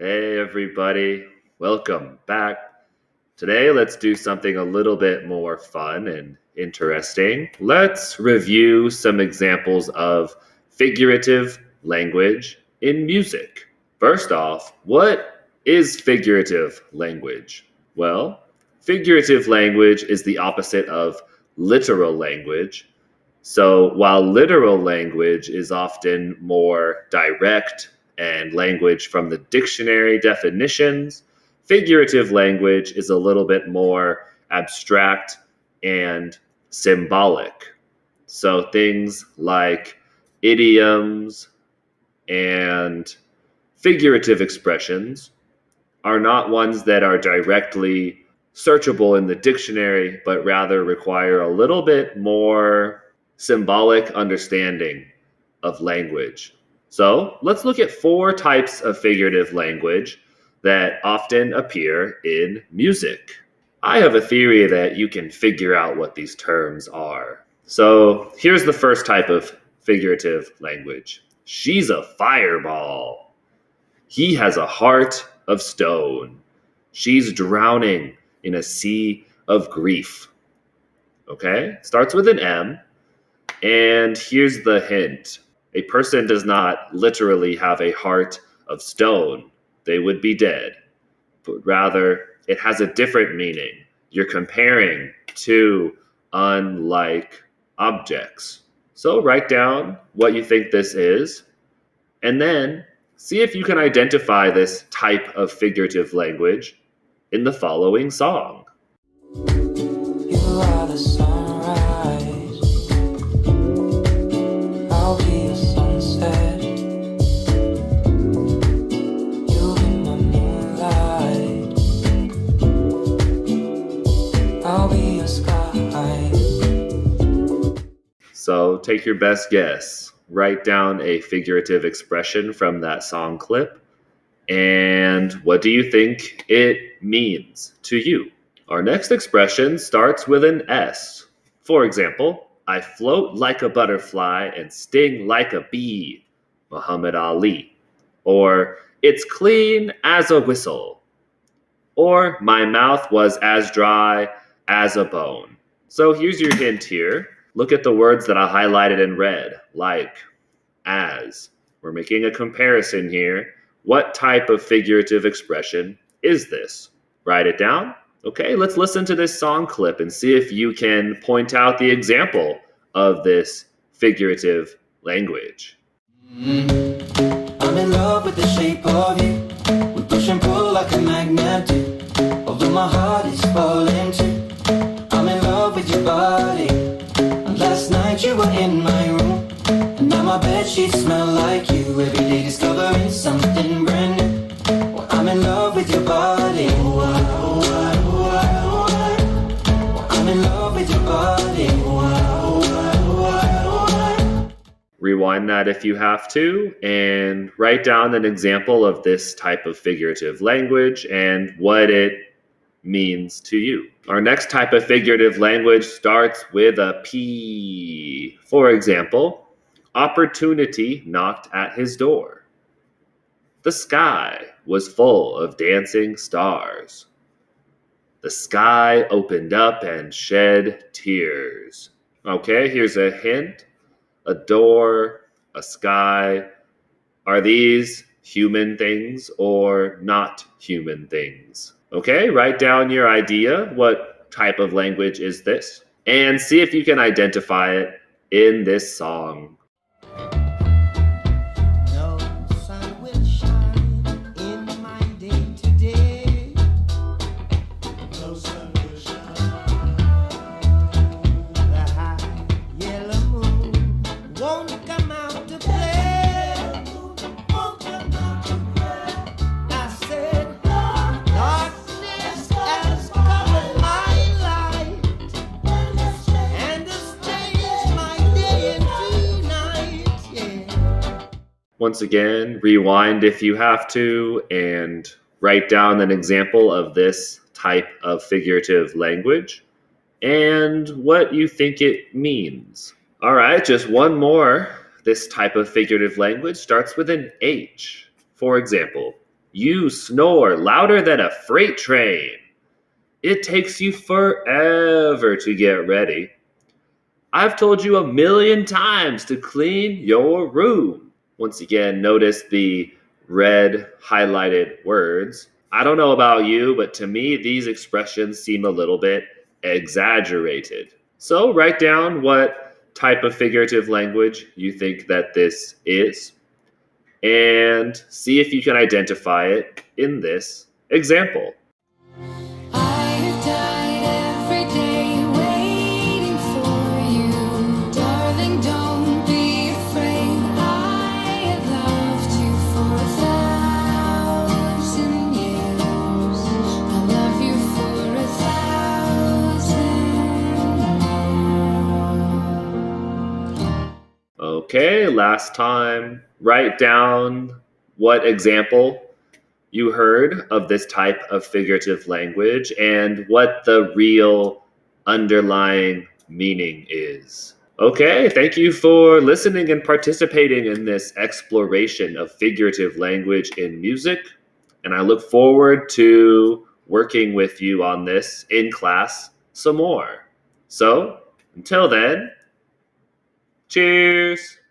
Hey, everybody. Welcome back. Today, let's do something a little bit more fun and interesting. Let's review some examples of figurative language in music. First off, what is figurative language? Well, figurative language is the opposite of literal language. So while literal language is often more direct and language from the dictionary definitions, figurative language is a little bit more abstract and symbolic. So things like idioms and figurative expressions are not ones that are directly searchable in the dictionary, but rather require a little bit more symbolic understanding of language. So let's look at 4 types of figurative language that often appear in music. I have a theory that you can figure out what these terms are. So here's the first type of figurative language. She's a fireball. He has a heart of stone. She's drowning in a sea of grief. Okay? Starts with an M. And here's the hint: a person does not literally have a heart of stone, they would be dead. But rather, it has a different meaning. You're comparing two unlike objects. So write down what you think this is, and then see if you can identify this type of figurative language in the following song. You are the sunrise, I'll be a sunset. You in my moonlight, I'll be a sky. So take your best guess. Write down a figurative expression from that song clip. And what do you think it means to you? Our next expression starts with an S. For example, I float like a butterfly and sting like a bee, Muhammad Ali. Or, it's clean as a whistle. Or, my mouth was as dry as a bone. So here's your hint here. Look at the words that I highlighted in red, like, as. We're making a comparison here. What type of figurative expression is this? Write it down. Okay, let's listen to this song clip and see if you can point out the example of this figurative language. I'm in love with the shape of you. We push and pull like a magnet do. Although my heart is falling too. I'm in love with your body. And last night you were in my room. And now my bedsheets smell like you. Every day discovering something brand new. Well, I'm in love with your body. I'm in love with your body. Rewind that if you have to, and write down an example of this type of figurative language and what it means to you. Our next type of figurative language starts with a P. For example, opportunity knocked at his door. The sky was full of dancing stars. The sky opened up and shed tears. Okay, here's a hint. A door, a sky. Are these human things or not human things? Okay, write down your idea. What type of language is this? And see if you can identify it in this song. No sun will shine in my day today. No sun will shine. The high yellow moon won't come out to play. I said, darkness has covered my light, and the stains my day into night. Yeah. Once again, rewind if you have to and write down an example of this type of figurative language and what you think it means. All right, just one more. This type of figurative language starts with an H. For example, You snore louder than a freight train. It takes you forever to get ready. I've told you 1,000,000 times to clean your room. Once again, notice the red highlighted words. I don't know about you, but to me, these expressions seem a little bit exaggerated. So write down what type of figurative language you think that this is and see if you can identify it in this example. I have died every day waiting for you. Darling, don't be afraid. I have loved you for 1,000 years. I love you for 1,000 more. Okay, last time, write down what example you heard of this type of figurative language and what the real underlying meaning is. Okay, thank you for listening and participating in this exploration of figurative language in music. And I look forward to working with you on this in class some more. So, until then, cheers!